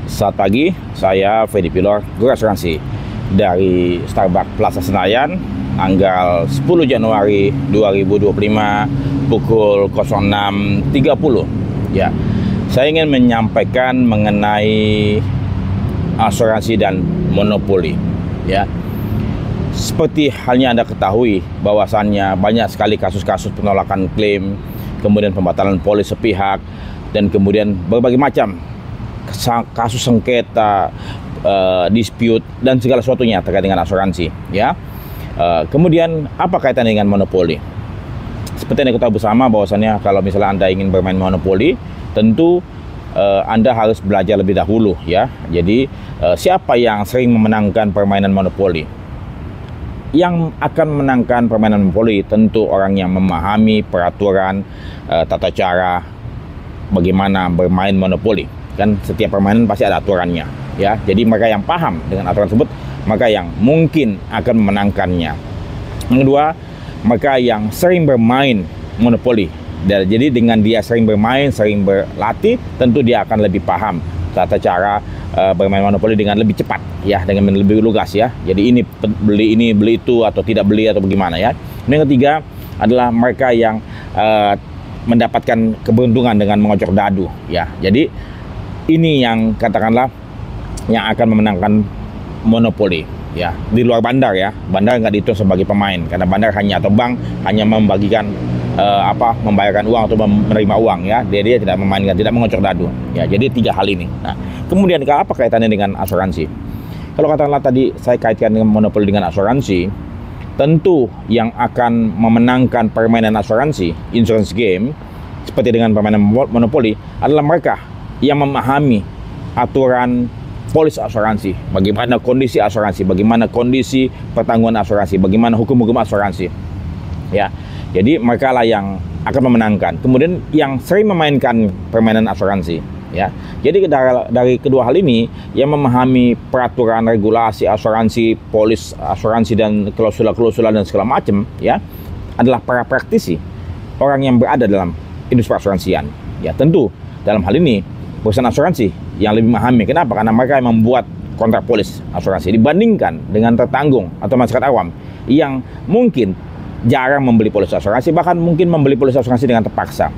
Selamat pagi, saya Fedi Pilor, Guru Asuransi dari Starbucks Plaza Senayan, tanggal 10 Januari 2025 pukul 06.30. Ya, saya ingin menyampaikan mengenai asuransi dan monopoli. Ya, seperti halnya Anda ketahui bahwasannya banyak sekali kasus-kasus penolakan klaim, kemudian pembatalan polis sepihak, dan kemudian berbagai macam kasus sengketa, dispute, dan segala sesuatunya terkait dengan asuransi. Ya, kemudian apa kaitannya dengan monopoli? Seperti yang kita tahu bersama bahwasannya kalau misalnya Anda ingin bermain monopoli, tentu Anda harus belajar lebih dahulu. Ya, jadi siapa yang sering memenangkan permainan monopoli? Yang akan memenangkan permainan monopoli tentu orang yang memahami peraturan, tata cara bagaimana bermain monopoli. Kan setiap permainan pasti ada aturannya, ya. Jadi mereka yang paham dengan aturan tersebut, maka yang mungkin akan memenangkannya. Yang kedua, mereka yang sering bermain monopoli. Jadi dengan dia sering bermain, sering berlatih, tentu dia akan lebih paham tata cara bermain monopoli dengan lebih cepat, ya, dengan lebih lugas, ya. Jadi ini beli itu, atau tidak beli, atau bagaimana, ya. Yang ketiga adalah mereka yang mendapatkan keberuntungan dengan mengocok dadu, ya. Jadi ini yang katakanlah yang akan memenangkan monopoli, ya. Di luar bandar, ya, bandar nggak dihitung sebagai pemain karena bandar atau bank hanya membagikan membayarkan uang atau menerima uang, ya. Dia tidak memainkan, tidak mengocok dadu, ya. Jadi tiga hal ini. Nah, kemudian apa kaitannya dengan asuransi? Kalau katakanlah tadi saya kaitkan dengan monopoli dengan asuransi, tentu yang akan memenangkan permainan asuransi, insurance game, seperti dengan permainan monopoli, adalah mereka yang memahami aturan polis asuransi, bagaimana kondisi asuransi, bagaimana kondisi pertanggungan asuransi, bagaimana hukum-hukum asuransi, ya. Jadi mereka lah yang akan memenangkan. Kemudian yang sering memainkan permainan asuransi, ya. Jadi dari kedua hal ini, yang memahami peraturan, regulasi asuransi, polis asuransi, dan klausula-klausula dan segala macam, ya, adalah para praktisi, orang yang berada dalam industri asuransian, ya. Tentu dalam hal ini perusahaan asuransi yang lebih memahami. Kenapa? Karena mereka yang membuat kontrak polis asuransi dibandingkan dengan tertanggung atau masyarakat awam yang mungkin jarang membeli polis asuransi, bahkan mungkin membeli polis asuransi dengan terpaksa.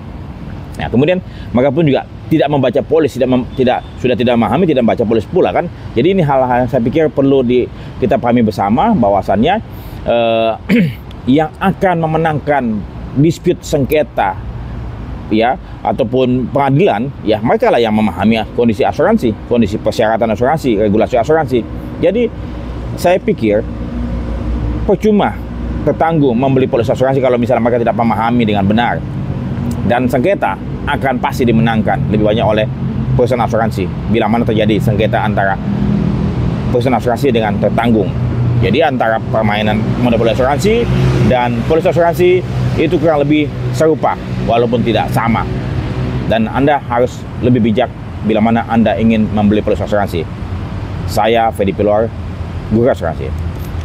Nah, kemudian mereka pun juga tidak membaca polis, sudah tidak memahami, tidak membaca polis pula, kan. Jadi ini hal-hal yang saya pikir perlu kita pahami bersama, bahwasannya yang akan memenangkan dispute sengketa, ya, ataupun pengadilan, ya, mereka lah yang memahami kondisi asuransi, kondisi persyaratan asuransi, regulasi asuransi. Jadi saya pikir percuma tertanggung membeli polis asuransi kalau misalnya mereka tidak memahami dengan benar, dan sengketa akan pasti dimenangkan lebih banyak oleh perusahaan asuransi bila mana terjadi sengketa antara perusahaan asuransi dengan tertanggung. Jadi antara permainan monopoli asuransi dan polis asuransi itu kurang lebih serupa walaupun tidak sama, dan Anda harus lebih bijak bila mana Anda ingin membeli polis asuransi. Saya Fedi Pilor, Guru Asuransi.